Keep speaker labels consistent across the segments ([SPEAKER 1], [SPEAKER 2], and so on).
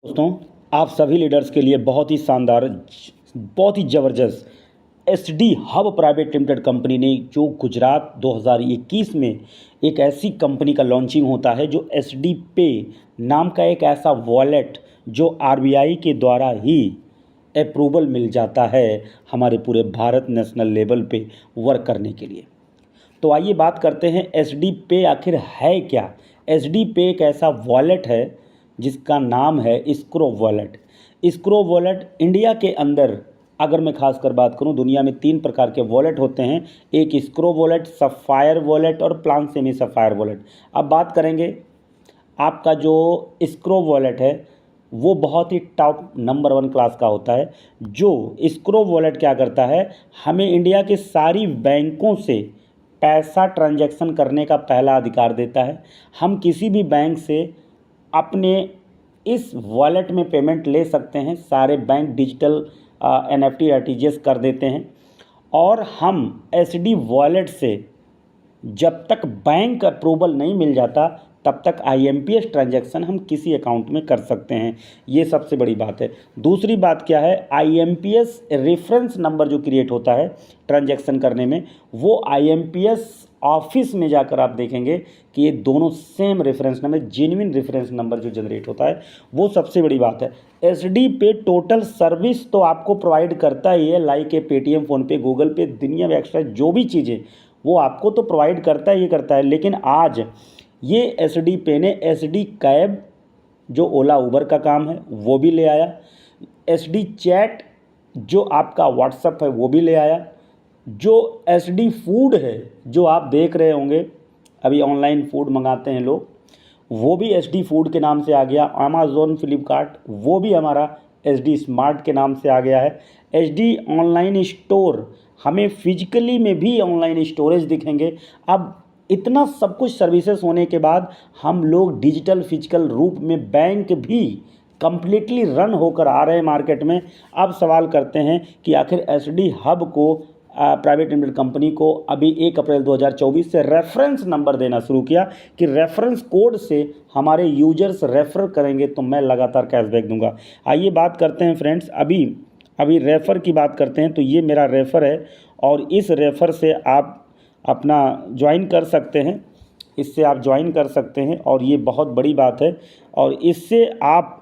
[SPEAKER 1] दोस्तों, आप सभी लीडर्स के लिए बहुत ही शानदार, बहुत ही ज़बरदस्त SD hub private limited company ने जो गुजरात 2021 में एक ऐसी कंपनी का लॉन्चिंग होता है जो एसडी पे नाम का एक ऐसा वॉलेट जो आरबीआई के द्वारा ही अप्रूवल मिल जाता है हमारे पूरे भारत नेशनल लेवल पे वर्क करने के लिए। तो आइए बात करते हैं एसडी पे आखिर है क्या। एसडी पे एक ऐसा वॉलेट है जिसका नाम है स्क्रो वॉलेट। स्क्रो वॉलेट इंडिया के अंदर, अगर मैं खास कर बात करूं, दुनिया में 3 प्रकार के वॉलेट होते हैं। एक स्क्रो वॉलेट, सफ़ायर वॉलेट और प्लान सेमी सफ़ायर वॉलेट। अब बात करेंगे, आपका जो स्क्रो वॉलेट है वो बहुत ही टॉप नंबर 1 क्लास का होता है। जो स्क्रो वॉलेट क्या करता है, हमें इंडिया के सारी बैंकों से पैसा ट्रांजैक्शन करने का पहला अधिकार देता है। हम किसी भी बैंक से अपने इस वॉलेट में पेमेंट ले सकते हैं। सारे बैंक डिजिटल एनएफटी आरटीजीएस कर देते हैं। और हम एसडी वॉलेट से जब तक बैंक अप्रूवल नहीं मिल जाता तब तक आईएमपीएस ट्रांजैक्शन हम किसी अकाउंट में कर सकते हैं। ये सबसे बड़ी बात है। दूसरी बात क्या है, आईएमपीएस रेफरेंस नंबर जो क्रिएट होता है ट्रांजैक्शन करने में, वो आईएमपीएस ऑफिस में जाकर आप देखेंगे कि ये दोनों same reference number, genuine reference number जो जनरेट होता है, वो सबसे बड़ी बात है। एसडी पे टोटल सर्विस तो आपको प्रोवाइड करता ही है, like a Paytm, PhonePe, Google पे, दुनिया में एक्स्ट्रा जो भी चीज़ें वो आपको तो प्रोवाइड करता ही करता है। लेकिन आज ये एसडी पे ने एसडी कैब जो ओला उबर का काम है वो भी ले आया। एसडी चैट जो आपका व्हाट्सअप है वो भी ले आया। जो एसडी फूड है जो आप देख रहे होंगे, अभी ऑनलाइन फूड मंगाते हैं लोग, वो भी एसडी फूड के नाम से आ गया। अमेज़ॉन, फ्लिपकार्ट, वो भी हमारा एसडी स्मार्ट के नाम से आ गया है। एसडी ऑनलाइन स्टोर, हमें फिजिकली में भी ऑनलाइन स्टोरेज दिखेंगे। अब इतना सब कुछ सर्विसेज होने के बाद हम लोग डिजिटल फिजिकल रूप में बैंक भी कंप्लीटली रन होकर आ रहे हैं मार्केट में। अब सवाल करते हैं कि आखिर एसडी हब को प्राइवेट लिमिटेड कंपनी को अभी 1 अप्रैल 2024 से रेफरेंस नंबर देना शुरू किया कि रेफरेंस कोड से हमारे यूजर्स रेफ़र करेंगे तो मैं लगातार कैशबैक दूंगा। आइए बात करते हैं फ्रेंड्स, अभी रेफ़र की बात करते हैं। तो ये मेरा रेफ़र है और इस रेफ़र से आप अपना ज्वाइन कर सकते हैं, इससे आप ज्वाइन कर सकते हैं और ये बहुत बड़ी बात है। और इससे आप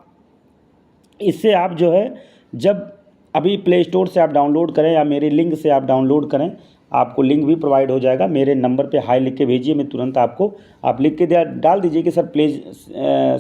[SPEAKER 1] जो है, जब अभी प्ले स्टोर से आप डाउनलोड करें या मेरे लिंक से आप डाउनलोड करें, आपको लिंक भी प्रोवाइड हो जाएगा। मेरे नंबर पे हाई लिख के भेजिए, मैं तुरंत आपको, आप लिख के डाल दीजिए कि sir please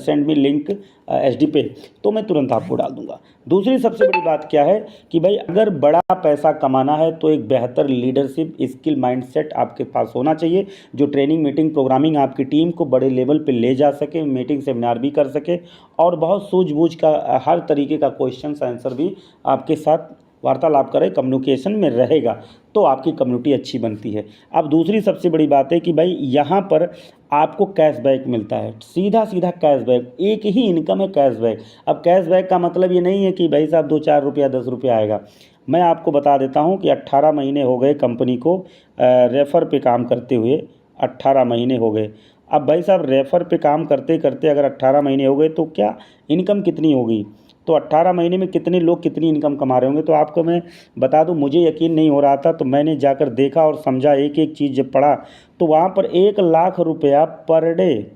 [SPEAKER 1] send me link SD पे, तो मैं तुरंत आपको डाल दूंगा। दूसरी सबसे बड़ी बात क्या है कि भाई अगर बड़ा पैसा कमाना है तो एक बेहतर लीडरशिप स्किल माइंडसेट आपके पास होना चाहिए, जो ट्रेनिंग, मीटिंग, प्रोग्रामिंग आपकी टीम को बड़े लेवल पे ले जा सके, मीटिंग सेमिनार भी कर सके और बहुत सूझबूझ का हर तरीके का क्वेश्चन आंसर भी आपके साथ वार्तालाप करे, कम्युनिकेशन में रहेगा, तो आपकी कम्युनिटी अच्छी बनती है। अब दूसरी सबसे बड़ी बात है कि भाई यहाँ पर आपको कैशबैक मिलता है, सीधा सीधा कैशबैक, एक ही इनकम है कैशबैक। अब कैशबैक का मतलब ये नहीं है कि भाई साहब 2-4 रुपया 10 रुपया आएगा। मैं आपको बता देता हूँ कि 18 महीने हो गए कंपनी को रेफ़र पे काम करते हुए, 18 महीने हो गए। अब भाई साहब रेफ़र पे काम करते करते अगर 18 महीने हो गए तो क्या इनकम कितनी होगी, तो 18 महीने में कितने लोग कितनी इनकम कमा रहे होंगे। तो आपको मैं बता दूं, मुझे यकीन नहीं हो रहा था तो मैंने जाकर देखा और समझा, एक एक चीज़ जब पढ़ा तो वहाँ पर 1 लाख रुपया पर डे,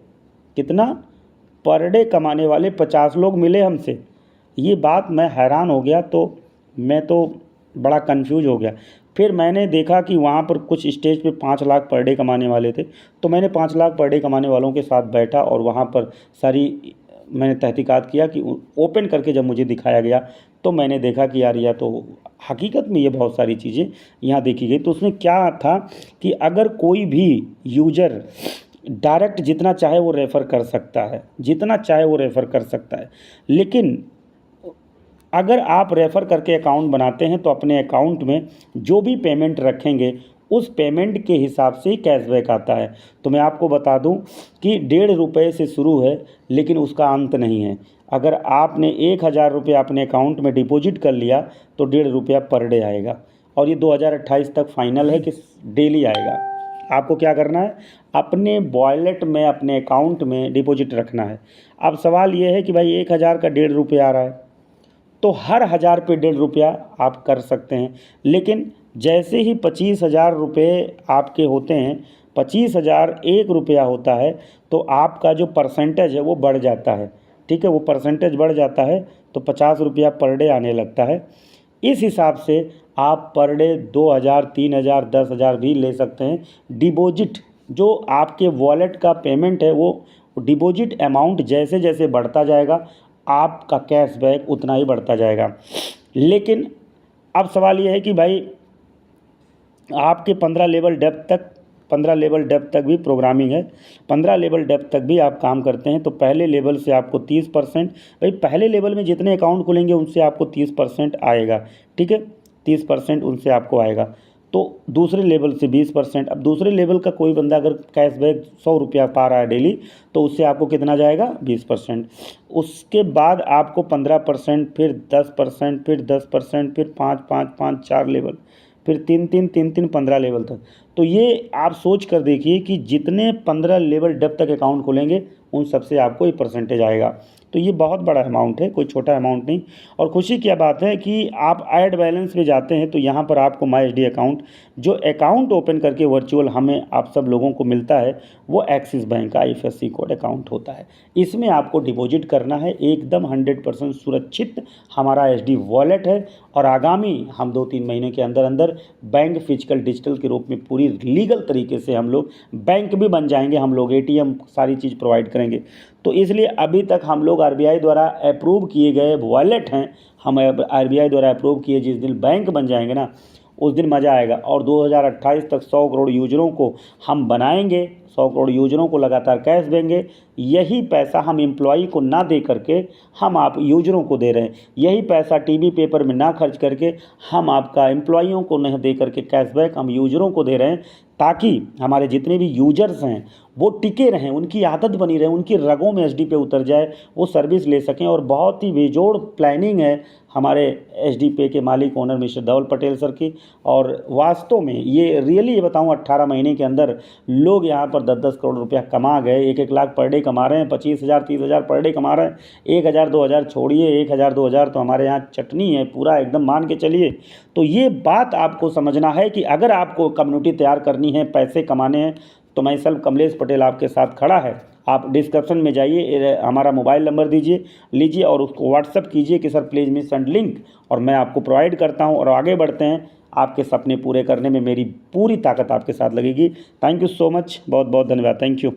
[SPEAKER 1] कितना पर डे कमाने वाले 50 लोग मिले हमसे। ये बात मैं हैरान हो गया, तो मैं तो बड़ा कंफ्यूज हो गया। फिर मैंने देखा कि वहाँ पर कुछ स्टेज पे 5 लाख पर डे कमाने वाले थे, तो मैंने 5 लाख पर डे कमाने वालों के साथ बैठा और वहाँ पर सारी मैंने तहकीकात किया कि ओपन करके जब मुझे दिखाया गया तो मैंने देखा कि यार यह तो हकीकत में ये बहुत सारी चीज़ें यहाँ देखी गई। तो उसमें क्या था कि अगर कोई भी यूजर डायरेक्ट जितना चाहे वो रेफ़र कर सकता है, जितना चाहे वो रेफ़र कर सकता है, लेकिन अगर आप रेफ़र करके अकाउंट बनाते हैं तो अपने अकाउंट में जो भी पेमेंट रखेंगे उस पेमेंट के हिसाब से ही कैशबैक आता है। तो मैं आपको बता दूं कि 1.5 रुपये से शुरू है लेकिन उसका अंत नहीं है। अगर आपने 1000 रुपये अपने अकाउंट में डिपॉजिट कर लिया तो 1.5 रुपया पर डे आएगा और ये 2028 तक फाइनल है कि डेली आएगा। आपको क्या करना है, अपने वॉलेट में, अपने अकाउंट में डिपॉजिट रखना है। अब सवाल ये है कि भाई 1,000 का 1.5 रुपया आ रहा है, तो हर 1,000 पे 1.5 रुपया आप कर सकते हैं। लेकिन जैसे ही 25,000 रुपये आपके होते हैं, 25,000 1 रुपया होता है, तो आपका जो परसेंटेज है वो बढ़ जाता है। ठीक है, वो परसेंटेज बढ़ जाता है तो 50 रुपया पर डे आने लगता है। इस हिसाब से आप पर डे 2,000, 3,000, 10,000 भी ले सकते हैं। डिपॉजिट जो आपके वॉलेट का पेमेंट है, वो डिपॉजिट अमाउंट जैसे जैसे बढ़ता जाएगा, आपका कैशबैक उतना ही बढ़ता जाएगा। लेकिन अब सवाल ये है कि भाई आपके 15 लेवल डेप्थ तक भी प्रोग्रामिंग है, 15 लेवल डेप्थ तक भी आप काम करते हैं, तो पहले लेवल से आपको 30%, भाई पहले लेवल में जितने अकाउंट खुलेंगे उनसे आपको 30% आएगा। ठीक है, 30% उनसे आपको आएगा। तो दूसरे लेवल से 20%। अब दूसरे लेवल का कोई बंदा अगर कैशबैक 100 रुपया पा रहा है डेली, तो उससे आपको कितना जाएगा, 20%। उसके बाद आपको 15%, फिर 10%, फिर 10%, फिर 5, 5, 5, 4 लेवल, फिर 3, 3, 3, 3, 15 लेवल तक। तो ये आप सोच कर देखिए कि जितने 15 लेवल डेप्थ तक अकाउंट खोलेंगे उन सबसे आपको ये परसेंटेज आएगा। तो ये बहुत बड़ा अमाउंट है, कोई छोटा अमाउंट नहीं। और खुशी की बात है कि आप ऐड बैलेंस पे जाते हैं तो यहाँ पर आपको माई एसडी अकाउंट, जो अकाउंट ओपन करके वर्चुअल हमें आप सब लोगों को मिलता है, वो एक्सिस बैंक का IFSC कोड अकाउंट होता है। इसमें आपको डिपॉजिट करना है, एकदम 100% सुरक्षित हमारा एसडी वॉलेट है। और आगामी हम 2-3 महीने के अंदर अंदर बैंक फिजिकल डिजिटल के रूप में पूरी लीगल तरीके से हम लोग बैंक भी बन जाएंगे, हम लोग ATM सारी चीज़ प्रोवाइड करेंगे। तो इसलिए अभी तक हम लोग RBI द्वारा अप्रूव किए गए वॉलेट हैं, हम RBI द्वारा अप्रूव किए, जिस दिन बैंक बन जाएंगे ना उस दिन मज़ा आएगा। और 2028 तक 100 करोड़ यूजरों को हम बनाएंगे, 100 करोड़ यूजरों को लगातार कैश देंगे। यही पैसा हम एम्प्लॉई को ना दे करके हम आप यूजरों को दे रहे हैं। यही पैसा टीवी पेपर में ना खर्च करके हम आपका एम्प्लॉइयों को नहीं दे करके कैशबैक हम यूजरों को दे रहे हैं, ताकि हमारे जितने भी यूजर्स हैं वो टिके रहें, उनकी आदत बनी रहे, उनकी रगों में एसडी पे उतर जाए, वो सर्विस ले सकें। और बहुत ही बेजोड़ प्लानिंग है हमारे एसडी पे के मालिक ओनर मिस्टर धवल पटेल सर की। और वास्तव में ये रियली ये बताऊँ, 18 महीने के अंदर लोग यहाँ पर 10-10 करोड़ रुपया कमा गए, 1-1 लाख पर डे कमा रहे हैं, 25,000 30,000 पर डे कमा रहे हैं। 1,000 2,000 छोड़िए, 1,000 2,000 तो हमारे यहाँ चटनी है पूरा, एकदम मान के चलिए। तो ये बात आपको समझना है कि अगर आपको कम्युनिटी तैयार करनी है, पैसे कमाने हैं, तो मैं सेल्फ कमलेश पटेल आपके साथ खड़ा है। आप डिस्क्रिप्शन में जाइए, हमारा मोबाइल नंबर लीजिए और उसको व्हाट्सअप कीजिए कि sir please me send link, और मैं आपको प्रोवाइड करता हूं। और आगे बढ़ते हैं, आपके सपने पूरे करने में मेरी पूरी ताकत आपके साथ लगेगी। थैंक यू सो मच, बहुत बहुत धन्यवाद, थैंक यू।